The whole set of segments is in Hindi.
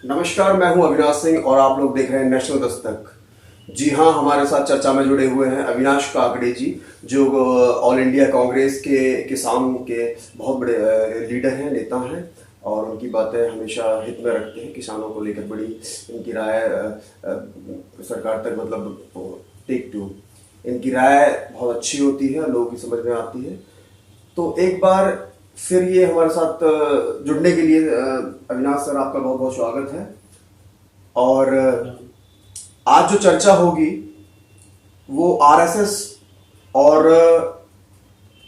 नमस्कार, मैं हूं अविनाश सिंह और आप लोग देख रहे हैं नेशनल दस्तक। जी हाँ, हमारे साथ चर्चा में जुड़े हुए हैं अविनाश काकड़े जी, जो ऑल इंडिया कांग्रेस के किसान के बहुत बड़े लीडर हैं, नेता हैं और उनकी बातें हमेशा हित में रखते हैं। किसानों को लेकर बड़ी इनकी राय सरकार तक मतलब टेक टू इनकी राय बहुत अच्छी होती है, लोगों की समझ में आती है। तो एक बार फिर ये हमारे साथ जुड़ने के लिए अविनाश सर, आपका बहुत बहुत स्वागत है। और आज जो चर्चा होगी वो आरएसएस और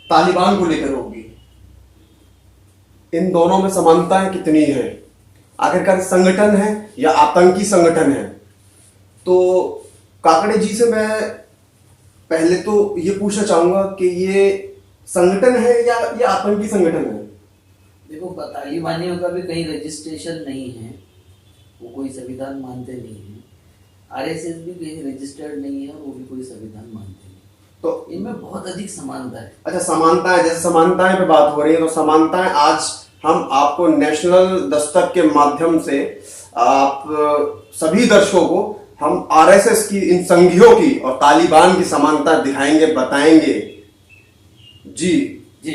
तालिबान को लेकर होगी। इन दोनों में समानताएं कितनी हैं, आखिरकार संगठन है या आतंकी संगठन है। तो काकड़े जी से मैं पहले तो ये पूछना चाहूंगा कि ये संगठन है या ये आतंकी संगठन है। देखो, तालिबानियों का भी कहीं रजिस्ट्रेशन नहीं है, वो कोई संविधान मानते नहीं है। आरएसएस भी कहीं रजिस्टर्ड नहीं है और वो भी कोई संविधान मानते नहीं। तो इनमें बहुत अधिक समानता है। अच्छा, समानताएं, जैसे समानताएं पे बात हो रही है तो समानताएं आज हम आपको नेशनल दस्तक के माध्यम से आप सभी दर्शकों को हम आरएसएस की, इन संघियों की और तालिबान की समानता दिखाएंगे, बताएंगे। जी जी,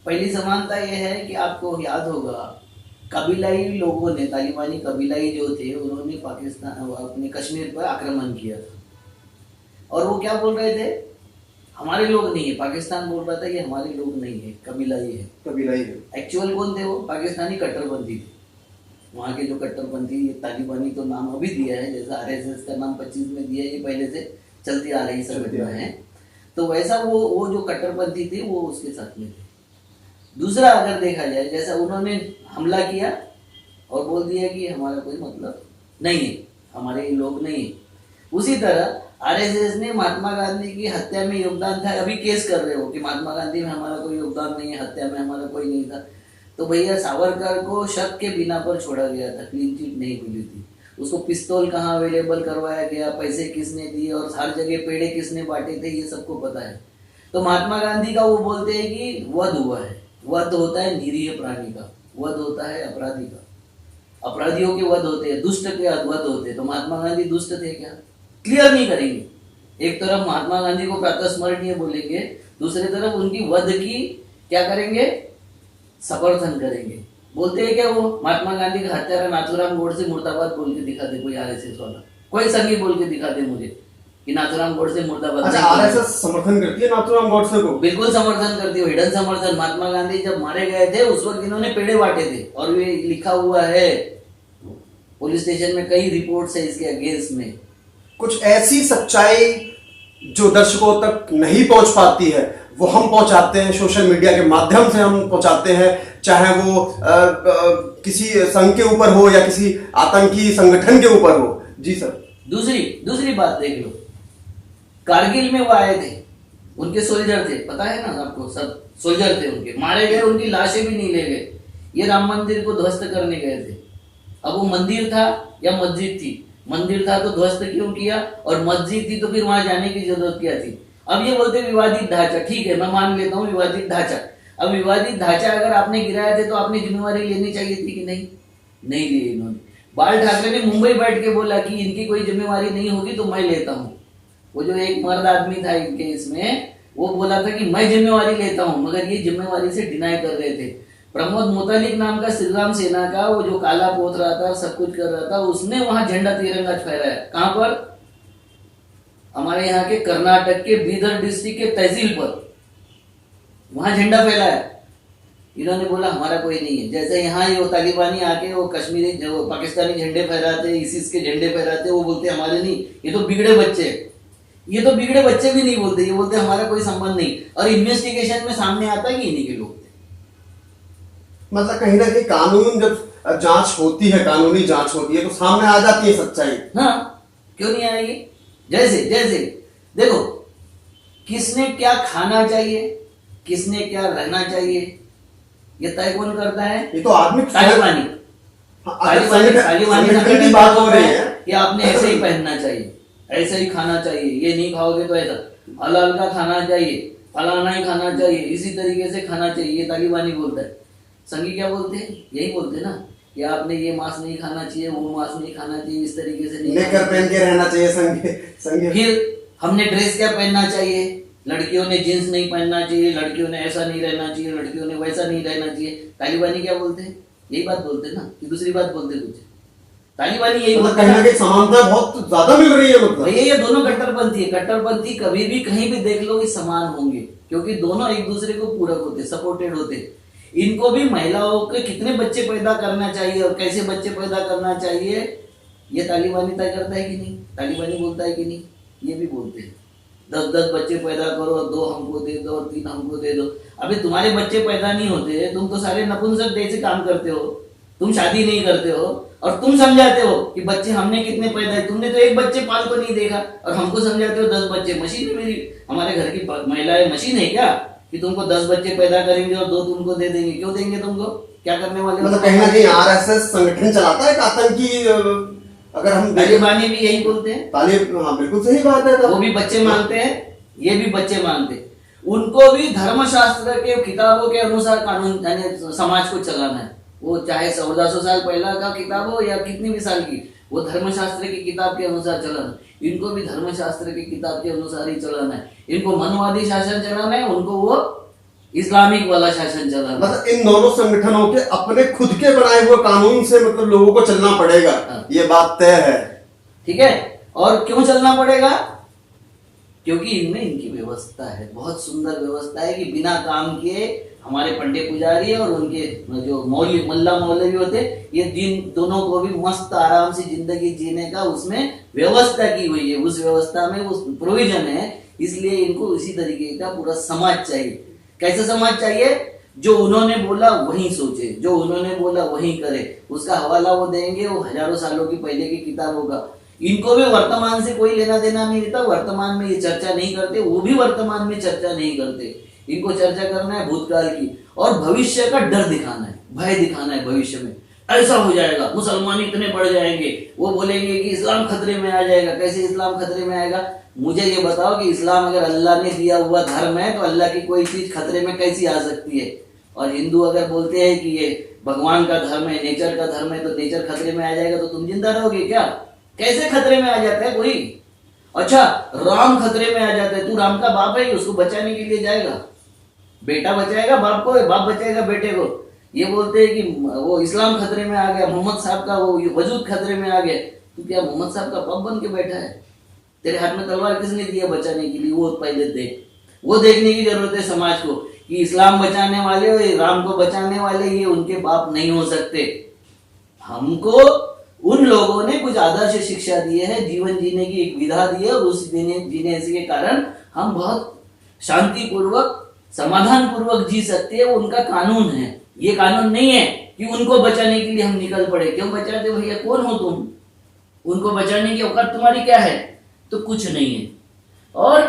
पहली समानता यह है कि आपको याद होगा, कबीलाई लोगों ने, तालिबानी कबीलाई जो थे, उन्होंने पाकिस्तान अपने कश्मीर पर आक्रमण किया था। और वो क्या बोल रहे थे, हमारे लोग नहीं है। पाकिस्तान बोल रहा था कि हमारे लोग नहीं है, कबीलाई है। कबीलाई है। एक्चुअल कौन थे वो? पाकिस्तानी कट्टरपंथी थे। वहाँ के जो कट्टरपंथी, तालिबानी तो नाम अभी दिया है, जैसा आरएसएस का नाम 25 में दिया है, ये पहले से चलती आ रही संगठन है। तो वैसा वो जो कट्टरपंथी थे वो उसके साथ में थे। दूसरा अगर देखा जाए, जैसा उन्होंने हमला किया और बोल दिया कि हमारा कोई मतलब नहीं है, हमारे लोग नहीं है। उसी तरह आरएसएस ने महात्मा गांधी की हत्या में योगदान था, अभी केस कर रहे हो कि महात्मा गांधी में हमारा कोई योगदान नहीं है, हत्या में हमारा कोई नहीं था। तो भैया, सावरकर को शक के बिना पर छोड़ा गया था, क्लीन चिट नहीं मिली थी। उसको पिस्तौल कहाँ अवेलेबल करवाया गया, पैसे किसने दिए और हर जगह पेड़े किसने बांटे थे, ये सबको पता है। तो महात्मा गांधी का वो बोलते हैं कि वध हुआ है। वध होता है निरीह प्राणी का, वध होता है अपराधी का। अपराधियों के वध होते हैं, दुष्ट के वध होते हैं। तो महात्मा गांधी दुष्ट थे क्या? क्लियर नहीं करेंगे। एक तरफ महात्मा गांधी को प्रातस्मरणीय बोलेंगे, दूसरी तरफ उनकी वध की क्या करेंगे, समर्थन करेंगे। बोलते हैं क्या वो महात्मा गांधी का हत्यारा नाथूराम गोडसे मुर्दाबाद बोल के दिखा दे, कोई आरएसएस वाला, कोई संघी बोल के दिखा दे मुझे कि नाथूराम गोडसे मुर्दाबाद। अच्छा, आरएसएस समर्थन करती है नाथूराम गोडसे को? बिल्कुल समर्थन करती है, हिडन समर्थन। महात्मा गांधी जब मारे गए थे उस वक्त इन्होंने पेड़े बांटे थे, और ये लिखा हुआ है पुलिस स्टेशन में, कई रिपोर्ट्स है इसके अगेंस्ट में। कुछ ऐसी सच्चाई जो दर्शकों तक नहीं पहुंच पाती है वो हम पहुंचाते हैं, सोशल मीडिया के माध्यम से हम पहुंचाते हैं, चाहे वो किसी संघ के ऊपर हो या किसी आतंकी संगठन के ऊपर हो। जी सर। दूसरी बात देख लो, कारगिल में वो आए थे, उनके सोल्जर थे, पता है ना आपको, सब सोल्जर थे उनके, मारे गए, उनकी लाशें भी नहीं ले गए। ये राम मंदिर को ध्वस्त करने गए थे। अब वो मंदिर था या मस्जिद थी? मंदिर था तो ध्वस्त क्यों किया, और मस्जिद थी तो फिर वहां जाने की जरूरत क्या थी? अब ये बोलते विवादित ढांचा, ठीक है, मैं मान लेता हूँ विवादित ढांचा। अब विवादित ढांचा अगर आपने गिराया थे तो आपने जिम्मेवारी लेनी चाहिए थी कि नहीं? नहीं ली इन्होंने। बाल ठाकरे ने मुंबई बैठ के बोला कि इनकी कोई जिम्मेवारी नहीं होगी तो मैं लेता हूँ। वो जो एक मर्द आदमी था इनके इसमें, वो बोला था कि मैं जिम्मेवारी लेता हूँ, मगर ये जिम्मेवारी से डिनाई कर रहे थे। प्रमोद मुतालिक नाम का श्रीराम सेना का वो जो काला पोत रहा था, सब कुछ कर रहा था, उसने वहां झंडा तिरंगा फहराया। कहां पर? हमारे यहाँ के कर्नाटक के बीदर डिस्ट्रिक्ट के तहसील पर, वहां झंडा फैलाया। इन्होंने बोला हमारा कोई नहीं है। जैसे यहाँ ये तालिबानी आके वो कश्मीरी जो पाकिस्तानी झंडे फहराते, इसिस के झंडे फहराते, वो बोलते हमारे नहीं, ये तो बिगड़े बच्चे। ये तो बिगड़े बच्चे भी नहीं बोलते, ये बोलते हमारा कोई संबंध नहीं। और इन्वेस्टिगेशन में सामने आता है कि इन्हीं के लोग थे। मतलब कहीं ना कहीं कानून जब जांच होती है, कानूनी जांच होती है तो सामने आ जाती है सच्चाई। हाँ, क्यों नहीं आएगी? जैसे देखो, किसने क्या खाना चाहिए, किसने क्या रहना चाहिए, ये तय कौन करता है? ये तो आदमी तालिबानी। तालिबानी की बात हो रही है कि आपने ऐसे ही पहनना चाहिए, ऐसे ही खाना चाहिए, ये नहीं खाओगे तो ऐसा, हलाल का खाना चाहिए, फलाना ही खाना चाहिए, इसी तरीके से खाना चाहिए, ये तालिबानी बोलता है। संघी क्या बोलते हैं? यही बोलते हैं ना कि आपने ये मांस नहीं खाना चाहिए, वो मांस नहीं खाना चाहिए, इस तरीके से नहीं लेकर पहन के रहना चाहिए संगे संगे। फिर हमने ड्रेस क्या पहनना चाहिए, लड़कियों ने जींस नहीं पहनना चाहिए, लड़कियों ने ऐसा नहीं रहना चाहिए, लड़कियों ने वैसा नहीं रहना चाहिए। तालिबानी क्या बोलते हैं, यही बात बोलते हैं ना, कि दूसरी बात बोलते कुछ? तालिबानी यही बोलते कहीं ना हैं कहीं समानता बहुत ज्यादा मिल रही है मतलब। भैया। ये दोनों कट्टरपंथी है। कट्टरपंथी कभी भी कहीं भी देख लो ये समान होंगे, क्योंकि दोनों एक दूसरे को पूरक होते, सपोर्टेड होते। इनको भी महिलाओं के कितने बच्चे पैदा करना चाहिए और कैसे बच्चे पैदा करना चाहिए, ये तालिबानी तय करता है कि नहीं, तालिबानी बोलता है कि नहीं, ये भी बोलते हैं। 10-10 बच्चे पैदा करो, 2 हमको दे दो और 3 हमको दे दो। अभी तुम्हारे बच्चे पैदा नहीं होते, तुम तो सारे नपुंसक जैसे काम करते हो, तुम शादी नहीं करते हो और तुम समझाते हो कि बच्चे हमने कितने पैदा है। तुमने तो एक बच्चे पाल को नहीं देखा और हमको समझाते हो 10 बच्चे। मशीन है मेरी, हमारे घर की महिलाएं मशीन है क्या कि तुमको 10 बच्चे पैदा करेंगे और 2 तुमको दे देंगे? क्यों देंगे तुमको, क्या करने वाले हो? मतलब कहीं ना कहीं आरएसएस संगठन चलाता है एक आतंकी, अगर हम तालिबानी भी यही बोलते हैं। हाँ बिल्कुल सही बात है। वो भी बच्चे मानते हैं, ये भी बच्चे मानते हैं। उनको भी धर्मशास्त्र के किताबों के अनुसार कानून यानी समाज को चलाना है। वो चाहे 1400 साल पहला का किताब हो या कितनी भी साल की, वो धर्मशास्त्र की किताब के अनुसार चलाना है। इनको भी धर्मशास्त्र की किताब के अनुसार ही चलाना है। इनको मनवादी शासन चलाना है, उनको वो इस्लामिक वाला शासन चलाना। मतलब इन दोनों संगठनों के अपने खुद के बनाए हुए कानून से मतलब लोगों को चलना पड़ेगा। हाँ। ये बात तय है। ठीक है। और क्यों चलना पड़ेगा? क्योंकि इनमें इनकी व्यवस्था है, बहुत सुंदर व्यवस्था है कि बिना काम किए हमारे पंडे पुजारी और उनके जो मौलवी मल्ला मौलवी होते, ये दिन दोनों को भी मस्त आराम से जिंदगी जीने का उसमें व्यवस्था की हुई है। उस व्यवस्था में उस प्रोविजन है, इसलिए इनको उसी तरीके का पूरा समाज चाहिए। कैसा समाज चाहिए? जो उन्होंने बोला वही सोचे, जो उन्होंने बोला वही करे। उसका हवाला वो देंगे, वो हजारों सालों की पहले की किताबों का। इनको भी वर्तमान से कोई लेना देना नहीं रहता, वर्तमान में ये चर्चा नहीं करते, वो भी वर्तमान में चर्चा नहीं करते। इनको चर्चा करना है भूतकाल की और भविष्य का डर दिखाना है, भय दिखाना है। भविष्य में ऐसा हो जाएगा, मुसलमान इतने बढ़ जाएंगे, वो बोलेंगे कि इस्लाम खतरे में आ जाएगा। कैसे इस्लाम खतरे में आएगा? मुझे ये बताओ कि इस्लाम अगर अल्लाह ने दिया हुआ धर्म है तो अल्लाह की कोई चीज खतरे में कैसी आ सकती है? और हिंदू अगर बोलते हैं कि ये भगवान का धर्म है, नेचर का धर्म है, तो नेचर खतरे में आ जाएगा तो तुम जिंदा रहोगे क्या? कैसे खतरे में आ जाता है कोई? अच्छा, राम खतरे में आ जाता है, तू राम का बाप है, उसको बचाने के लिए जाएगा? बेटा बचाएगा बाप को, बाप बचाएगा बेटे को? ये बोलते हैं कि वो इस्लाम खतरे में आ गया, मोहम्मद साहब का वो वजूद खतरे में आ गया। तू क्या मोहम्मद साहब का पप बन के बैठा है? तेरे हाथ में तलवार किसने दिया बचाने के लिए? वो पहले देख। वो देखने की जरूरत है समाज को कि इस्लाम बचाने वाले और राम को बचाने वाले ये उनके बाप नहीं हो सकते। हमको उन लोगों ने कुछ आदर्श शिक्षा दी है, जीवन जीने की एक विधा दी है और उस जीने के कारण हम बहुत शांतिपूर्वक समाधान पूर्वक जी सकते हैं। उनका कानून है, ये कानून नहीं है कि उनको बचाने के लिए हम निकल पड़े। क्यों बचाते भैया? कौन हो तुम? उनको बचाने की औकात तुम्हारी क्या है? तो कुछ नहीं है। और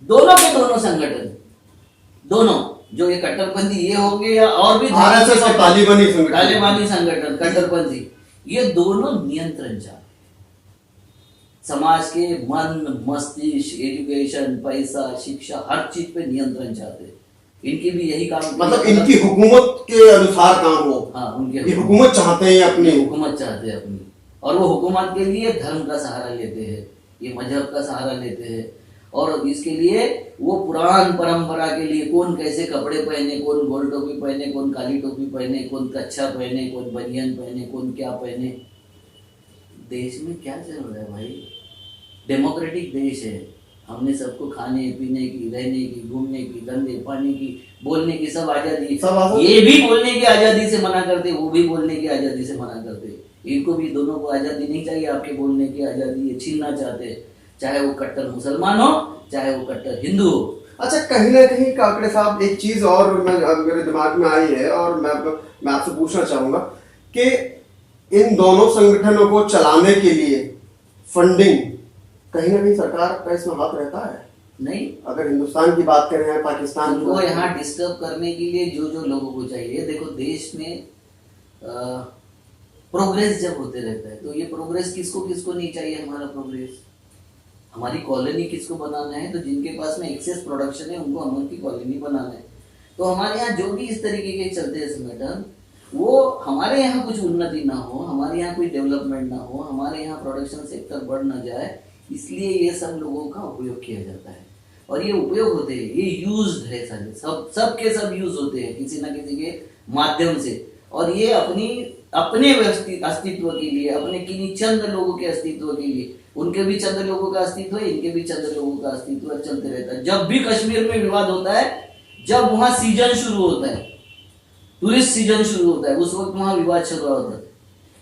दोनों के दोनों संगठन, दोनों जो ये कट्टरपंथी ये होंगे या और भी आरएसएस और तालिबानी संगठन कट्टरपंथी, ये दोनों नियंत्रण चाहते, समाज के मन मस्तिष्क एजुकेशन पैसा शिक्षा हर चीज पे नियंत्रण चाहते। इनकी भी यही काम, मतलब इनकी हुकूमत के अनुसार काम हो। हाँ, उनके ये हुकूमत चाहते हैं अपनी, हुकूमत चाहते हैं अपनी। और वो हुकूमत के लिए धर्म का सहारा लेते हैं, ये मजहब का सहारा लेते हैं। और इसके लिए वो पुरान परंपरा के लिए कौन कैसे कपड़े पहने, कौन गोल टोपी पहने, कौन काली टोपी पहने, कौन कच्छा पहने, कौन बनियान पहने, कौन क्या पहने। देश में क्या चल रहा है भाई? डेमोक्रेटिक देश है, हमने सबको खाने पीने की, रहने की, घूमने की, धंधे पानी की, बोलने की सब आजादी। ये भी बोलने की आजादी से मना करते, वो भी बोलने की आजादी से मना करते। इनको भी दोनों को आजादी नहीं चाहिए, आपके बोलने की आजादी ये छीनना चाहते, चाहे वो कट्टर मुसलमान हो चाहे वो कट्टर हिंदू हो। अच्छा, कहीं ना कहीं काकड़े साहब एक चीज और मेरे दिमाग में आई है और मैं आपसे पूछना चाहूंगा कि इन दोनों संगठनों को चलाने के लिए फंडिंग कहीं ना कहीं सरकार का इसमें हाथ रहता है? नहीं, अगर हिंदुस्तान की बात करें या पाकिस्तान को यहाँ डिस्टर्ब करने के लिए जो जो लोगों को चाहिए। देखो, देश में प्रोग्रेस जब होते रहता है तो ये प्रोग्रेस किसको किसको नहीं चाहिए? हमारा प्रोग्रेस, हमारी कॉलोनी किसको बनाना है? तो जिनके पास में एक्सेस प्रोडक्शन है उनको हम उनकी कॉलोनी बनाना है। तो हमारे यहाँ जो भी इस तरीके के चलते हैं संगठन, वो हमारे यहाँ कुछ उन्नति ना हो, हमारे यहाँ कोई डेवलपमेंट ना हो, हमारे यहाँ प्रोडक्शन सेक्टर बढ़ ना जाए, इसलिए ये सब लोगों का उपयोग किया जाता है। और ये उपयोग होते हैं, ये यूज्ड है, सारे सब के सब यूज होते हैं किसी ना किसी के माध्यम से। और ये अपने अस्तित्व के लिए, अपने किन्हीं चंद लोगों के अस्तित्व के लिए, उनके भी चंद लोगों का अस्तित्व है, इनके भी चंद लोगों का अस्तित्व चलते रहता है। जब भी कश्मीर में विवाद होता है, जब वहां सीजन शुरू होता है, टूरिस्ट सीजन शुरू होता है, उस वक्त वहां विवाद चल रहा होता है।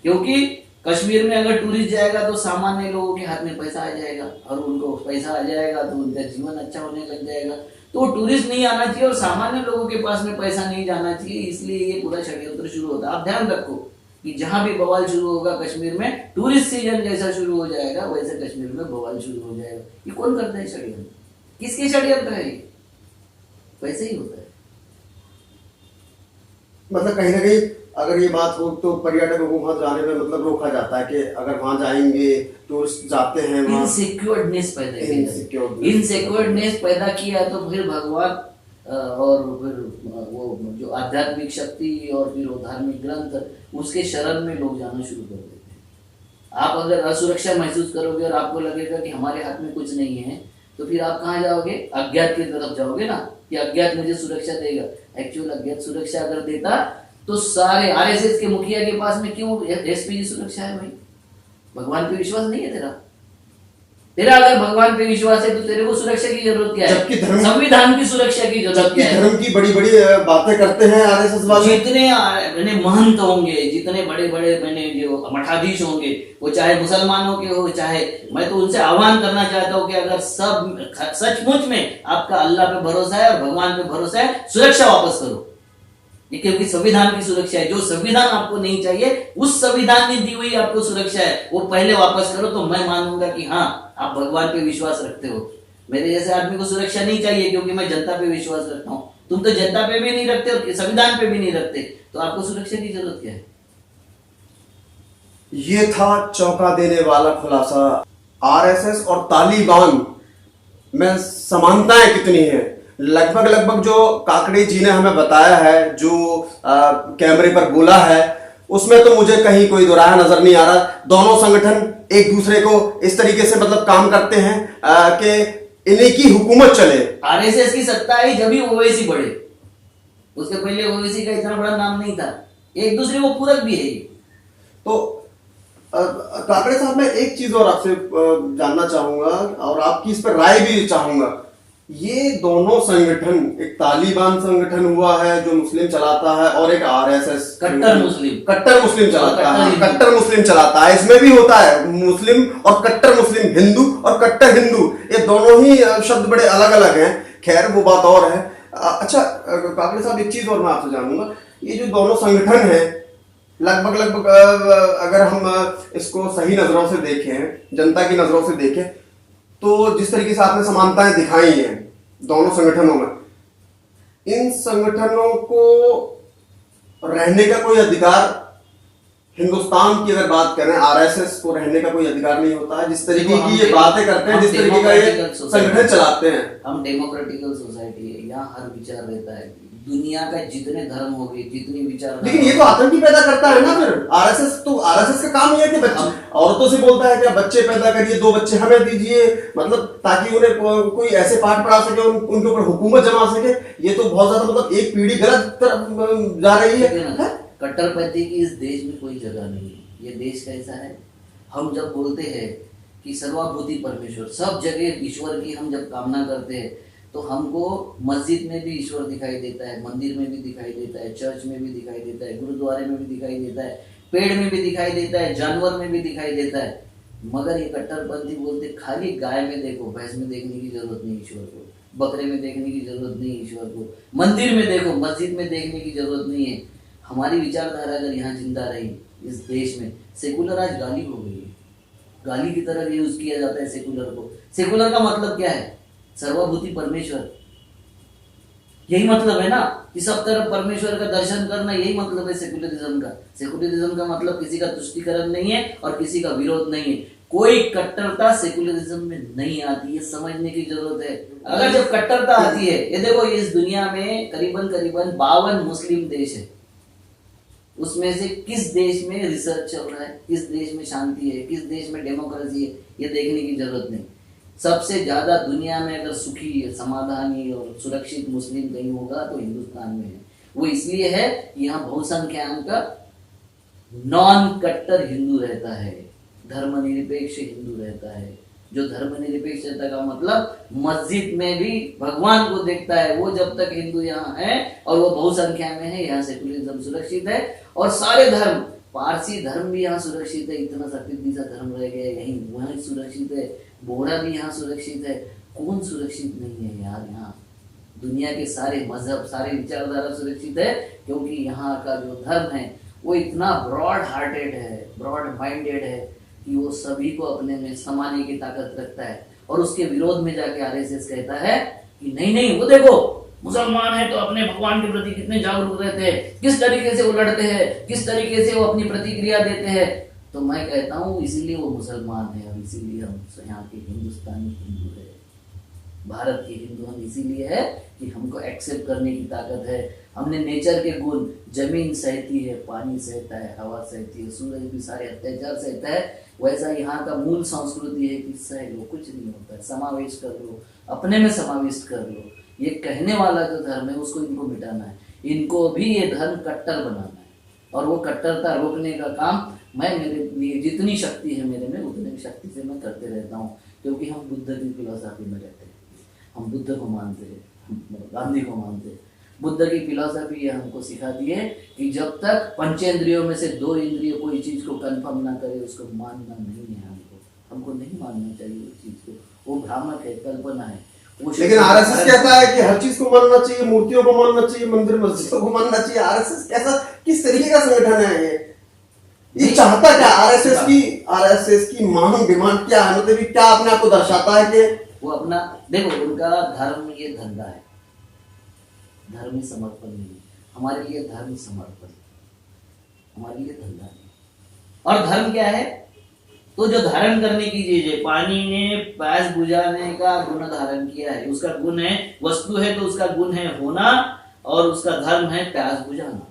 क्योंकि कश्मीर में अगर टूरिस्ट जाएगा तो सामान्य लोगों के हाथ में पैसा आ जाएगा, और उनको पैसा आ जाएगा तो उनका जीवन अच्छा होने लग जाएगा। तो टूरिस्ट नहीं आना चाहिए और सामान्य लोगों के पास में पैसा नहीं जाना चाहिए, इसलिए ये पूरा षड्यंत्र शुरू होता है। आप ध्यान रखो कि जहां भी बवाल शुरू होगा कश्मीर में, टूरिस्ट सीजन जैसा शुरू हो जाएगा वैसे कश्मीर में बवाल शुरू हो जाएगा। ये कौन करता है षड्यंत्र? किसके षड्यंत्र है ये? वैसे ही होता है। मतलब कहीं ना कहीं अगर ये बात हो तो पर्यटकों को वहां जाने में मतलब रोका जाता है कि अगर वहां जाएंगे, टूरिस्ट जाते हैं वहां, इनसिक्योर्डनेस पैदा किया तो फिर भगवान और फिर वो जो आध्यात्मिक शक्ति और फिर वो धार्मिक ग्रंथ, उसके शरण में लोग जाना शुरू कर देते हैं। आप अगर असुरक्षा महसूस करोगे और आपको लगेगा कि हमारे हाथ में कुछ नहीं है, तो फिर आप कहाँ जाओगे? अज्ञात की तरफ जाओगे ना, कि अज्ञात मुझे सुरक्षा देगा। एक्चुअल अज्ञात सुरक्षा अगर देता तो सारे आरएसएस के मुखिया के पास में क्यों एसपीजी सुरक्षा है भाई? भगवान पे विश्वास नहीं है तेरा अगर भगवान पे विश्वास है तो तेरे को सुरक्षा की जरूरत क्या है? जबकि संविधान की सुरक्षा की जरूरत क्या है? धर्म की बड़ी बड़ी बातें करते हैं आरएसएस वाले। जितने महंत होंगे, जितने बड़े बड़े जो मठाधीश होंगे, वो चाहे मुसलमानों के हो, चाहे, मैं तो उनसे आह्वान करना चाहता हूँ कि अगर सब सचमुच में आपका अल्लाह पे भरोसा है और भगवान पे भरोसा है, सुरक्षा वापस करो। ये क्योंकि संविधान की सुरक्षा है। जो संविधान आपको नहीं चाहिए, उस संविधान ने दी हुई आपको सुरक्षा है, वो पहले वापस करो, तो मैं मानूंगा कि हाँ, आप भगवान पे विश्वास रखते हो। मेरे जैसे आदमी को सुरक्षा नहीं चाहिए क्योंकि मैं जनता पे विश्वास रखता हूँ। तुम तो जनता पे भी नहीं रखते और संविधान पे भी नहीं रखते, तो आपको सुरक्षा की जरूरत क्या है? ये था चौंका देने वाला खुलासा। आरएसएस और तालिबान में समानताएं कितनी हैं? लगभग जो काकड़े जी ने हमें बताया है, जो कैमरे पर बोला है, उसमें तो मुझे कहीं कोई दुराया नजर नहीं आ रहा। दोनों संगठन एक दूसरे को इस तरीके से मतलब काम करते हैं कि इन्हीं की हुकूमत चले। आरएसएस की सत्ता आई जब ही ओवैसी बढ़े, उसके पहले ओवैसी का इतना बड़ा नाम नहीं था। एक दूसरे को पूरक भी है। तो काकड़े साहब, मैं एक चीज और आपसे जानना चाहूंगा और आपकी इस पर राय भी चाहूंगा। ये दोनों संगठन, एक तालिबान संगठन हुआ है जो मुस्लिम चलाता है, और एक आरएसएस कट्टर मुस्लिम चलाता है। इसमें भी होता है मुस्लिम और कट्टर मुस्लिम, हिंदू और कट्टर हिंदू, ये दोनों ही शब्द बड़े अलग अलग हैं। खैर वो बात और है। अच्छा काकड़े साहब, एक चीज और मैं आपसे जानूंगा, ये जो दोनों संगठन हैं, लगभग अगर हम इसको सही नजरों से देखें, जनता की नजरों से देखें, तो जिस तरीके से आपने समानताएं दिखाई हैं दोनों संगठनों में, इन संगठनों को रहने का कोई अधिकार, हिंदुस्तान की अगर बात करें, आरएसएस को रहने का कोई अधिकार नहीं होता है। जिस तरीके की ये बातें करते हैं, जिस तरीके का ये संगठन चलाते हैं। हम डेमोक्रेटिकल सोसाइटी है, यहाँ हर विचार रहता है। दुनिया का जितने धर्म हो गए, जितनी विचार, लेकिन ये तो आतंकी पैदा करता है ना। फिर आरएसएस का काम ये है कि बच्चे, औरतों से बोलता है कि आप बच्चे पैदा करिए, 2 बच्चे हमें दीजिए, मतलब ताकि उन्हें कोई ऐसे पाठ पढ़ा सके, उनके ऊपर हुकूमत जमा सके। ये तो बहुत ज्यादा मतलब एक पीढ़ी गलत तरफ जा रही है। कट्टरपंथी की इस देश में कोई जगह नहीं है। ये देश कैसा है, हम जब बोलते हैं कि सर्वभूति परमेश्वर, सब जगह ईश्वर की हम जब कामना करते हैं, तो हमको मस्जिद में भी ईश्वर दिखाई देता है, मंदिर में भी दिखाई देता है, चर्च में भी दिखाई देता है, गुरुद्वारे में भी दिखाई देता है, पेड़ में भी दिखाई देता है, जानवर में भी दिखाई देता है। मगर ये कट्टरपंथी बोलते खाली गाय में देखो, भैंस में देखने की जरूरत नहीं ईश्वर को, बकरे में देखने की जरूरत नहीं ईश्वर को, मंदिर में देखो, मस्जिद में देखने की जरूरत नहीं है। हमारी विचारधारा अगर यहाँ जिंदा रही इस देश में, सेकुलर आज गाली हो गई है, गाली की तरह यूज किया जाता है सेकुलर को। सेकुलर का मतलब क्या है? सर्वभूति परमेश्वर, यही मतलब है ना कि सब तरफ परमेश्वर का दर्शन करना, यही मतलब है सेकुलरिज्म का। सेकुलरिज्म का मतलब किसी का तुष्टीकरण नहीं है और किसी का विरोध नहीं है। कोई कट्टरता सेकुलरिज्म में नहीं आती है, समझने की जरूरत है। अगर जब कट्टरता आती है, ये देखो इस दुनिया में करीबन 52 मुस्लिम देश है, उसमें से किस देश में रिसर्च चल रहा है, किस देश में शांति है, किस देश में डेमोक्रेसी है, ये देखने की जरूरत नहीं। सबसे ज्यादा दुनिया में अगर सुखी, समाधानी और सुरक्षित मुस्लिम कहीं होगा तो हिंदुस्तान में है। वो इसलिए है कि यहाँ बहुसंख्याक का नॉन कट्टर हिंदू रहता है, धर्मनिरपेक्ष हिंदू रहता है। जो धर्मनिरपेक्षता का मतलब मस्जिद में भी भगवान को देखता है, वो जब तक हिंदू यहाँ है और वो बहुसंख्या में है, यहाँ सेकुलरिज्म सुरक्षित है। और सारे धर्म, पारसी धर्म भी यहाँ सुरक्षित है, इतना सफेदी सा धर्म रह गया यहीं, वहीं सुरक्षित है। बोहरा भी यहाँ सुरक्षित है। कौन सुरक्षित नहीं है यार? यहाँ दुनिया के सारे मजहब, सारे विचारधारा सुरक्षित है, क्योंकि यहाँ का जो धर्म है वो इतना ब्रॉड हार्टेड है, ब्रॉड माइंडेड है कि वो सभी को अपने में समाने की ताकत रखता है। और उसके विरोध में जाके आरएसएस कहता है कि नहीं नहीं, वो देखो मुसलमान है तो अपने भगवान के प्रति कितने जागरूक रहते हैं, किस तरीके से वो लड़ते हैं, किस तरीके से वो अपनी प्रतिक्रिया देते हैं। तो मैं कहता हूँ इसीलिए वो मुसलमान है और इसीलिए हम यहाँ के हिंदुस्तानी हिंदू है, भारत के हिंदू हम इसीलिए है कि हमको एक्सेप्ट करने की ताकत है। हमने नेचर के गुण, जमीन सहती है, पानी सहता है, हवा सहती है, सूरज भी सारे अत्याचार सहता है। वैसा यहाँ का मूल संस्कृति है कि सह लो, कुछ नहीं होता है, समावेश कर लो, अपने में समाविष्ट कर लो। ये कहने वाला जो धर्म है उसको इनको मिटाना है। इनको भी ये धर्म कट्टर बनाना है और वो कट्टरता रोकने का काम मैं, मेरे लिए जितनी शक्ति है मेरे में उतनी शक्ति से मैं करते रहता हूँ। क्योंकि हम बुद्ध की फिलॉसफी में रहते हैं, हम बुद्ध को मानते हैं, हम गांधी को मानते हैं। बुद्ध की फिलॉसफी ये हमको सिखाती है कि जब तक पंचेंद्रियों में से 2 इंद्रिय कोई चीज को कंफर्म ना करे उसको मानना नहीं है। हमको नहीं मानना चाहिए उस चीज को, वो भ्रामक है, कल्पना है। लेकिन आरएसएस कहता है कि हर चीज को मानना चाहिए, मूर्तियों को मानना चाहिए, मंदिर मस्जिदों को मानना चाहिए। आरएसएस कैसा, किस तरीके का संगठन है ये चाहता क्या? आरएसएस की मांग, डिमांड क्या है? मतलब क्या अपने आप को दर्शाता है कि वो अपना, देखो उनका धर्म ये धंधा है, धर्म समर्पण नहीं। हमारे लिए धर्म समर्पण, हमारे लिए धंधा नहीं। और धर्म क्या है? तो जो धारण करने की चीज है, पानी ने प्यास बुझाने का गुण धारण किया है, उसका गुण है, वस्तु है तो उसका गुण है होना, और उसका धर्म है प्यास बुझाना।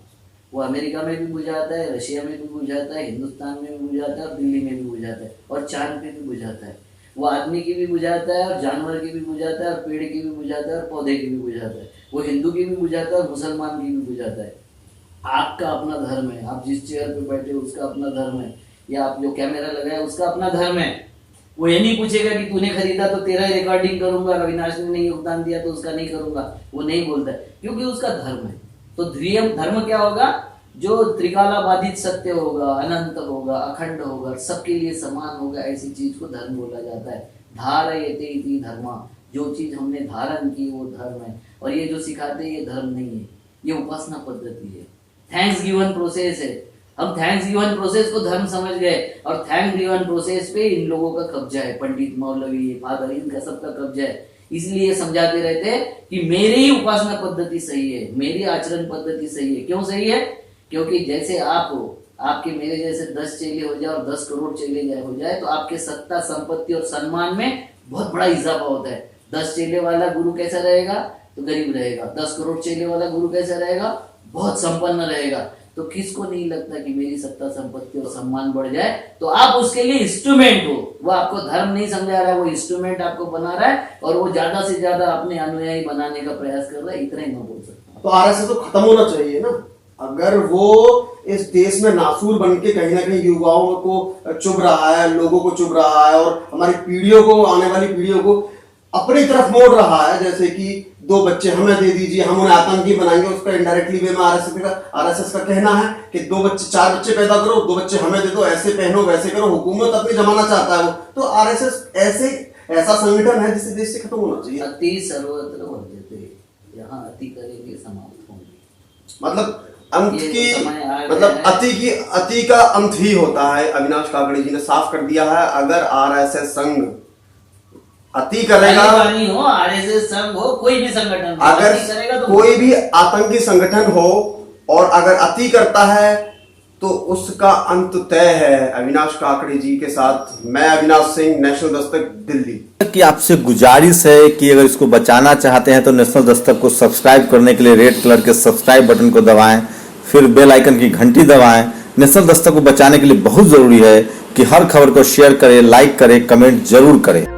वो अमेरिका में भी बुझाता है, रशिया में भी बुझाता है, हिंदुस्तान में भी बुझाता है, और दिल्ली में भी बुझाता है, और चांद पे भी बुझाता है। वो आदमी की भी बुझाता है, और जानवर की भी बुझाता है, और पेड़ की भी बुझाता है, और पौधे की भी बुझाता है। वो हिंदू की भी बुझाता है और मुसलमान की भी बुझाता है। आपका अपना धर्म है, आप जिस चेयर पे बैठे हो उसका अपना धर्म है, या आप जो कैमरा लगाया उसका अपना धर्म है। वो ये नहीं पूछेगा कि तूने खरीदा तो तेरा रिकॉर्डिंग करूंगा, अविनाश ने नहीं योगदान दिया तो उसका नहीं करूंगा, वो नहीं बोलता है, क्योंकि उसका धर्म है। तो धर्म क्या होगा? जो त्रिकाला बाधित सत्य होगा, अनंत होगा, अखंड होगा, सबके लिए समान होगा, ऐसी चीज को धर्म बोला जाता है। धारयते इति धर्मा, जो चीज हमने धारण की वो धर्म है। और ये जो सिखाते हैं ये धर्म नहीं है, ये उपासना पद्धति है, थैंक्स गिवन प्रोसेस है। हम थैंक्स गिवन प्रोसेस को धर्म समझ गए, और थैंक्स गिवन प्रोसेस पे इन लोगों का कब्जा है, पंडित, मौलवी, फादर, इनका सबका कब्जा है। इसलिए समझाते रहते हैं कि मेरी ही उपासना पद्धति सही है, मेरी आचरण पद्धति सही है। क्यों सही है? क्योंकि जैसे आप हो, आपके मेरे जैसे 10 चेले हो जाए और 10 करोड़ चेले हो जाए तो आपके सत्ता, संपत्ति और सम्मान में बहुत बड़ा इजाफा होता है। 10 चेले वाला गुरु कैसा रहेगा? तो गरीब रहेगा। 10 करोड़ चेले वाला गुरु कैसा रहेगा? बहुत संपन्न रहेगा। तो किसको नहीं लगता कि मेरी सत्ता, संपत्ति और सम्मान बढ़ जाए? तो आप उसके लिए इंस्ट्रूमेंट हो। वो आपको धर्म नहीं समझा रहा है, वो इंस्ट्रूमेंट आपको बना रहा है, और वो ज्यादा से ज्यादा अपने अनुयायी बनाने का प्रयास कर रहा है। इतना ही मैं बोल सकता हूँ। तो आरएसएस तो खत्म होना चाहिए ना। अगर वो इस देश में नासूर बन के कहीं ना कहीं युवाओं को चुभ रहा है, लोगों को चुभ रहा है, और हमारी पीढ़ियों को, आने वाली पीढ़ियों को अपनी तरफ मोड़ रहा है, जैसे कि 2 बच्चे हमें दे दीजिए, हम उन्हें आतंकी बनाएंगे, उसका इनडायरेक्टली वे में आरएसएस का कहना है कि 2 बच्चे 4 बच्चे पैदा करो, 2 बच्चे हमें दे दो, ऐसे पहनो वैसे करो, हुकूमत अपनी जमाना चाहता है वो। तो आरएसएस ऐसा संगठन है जिसे देश से खत्म होना चाहिए। अति सर्वत्र वर्जते, यहाँ अति करेंगे समाप्त होंगे। मतलब अंत की, मतलब अति का अंत ही होता है। अविनाश काकड़े जी ने साफ कर दिया है। अगर आरएसएस संघ अति करेगा, हो आरएसएस संघ हो, कोई भी संगठन, अगर तो कोई भी आतंकी संगठन हो और अगर अति करता है तो उसका अंत तय है। अविनाश काकड़े जी के साथ मैं अविनाश सिंह, नेशनल दस्तक, दिल्ली। कि आपसे गुजारिश है कि अगर इसको बचाना चाहते हैं तो नेशनल दस्तक को सब्सक्राइब करने के लिए रेड कलर के सब्सक्राइब बटन को दबाएं, फिर बेल आइकन की घंटी दबाएं। नेशनल दस्तक को बचाने के लिए बहुत जरूरी है कि हर खबर को शेयर करें, लाइक करें, कमेंट जरूर करें।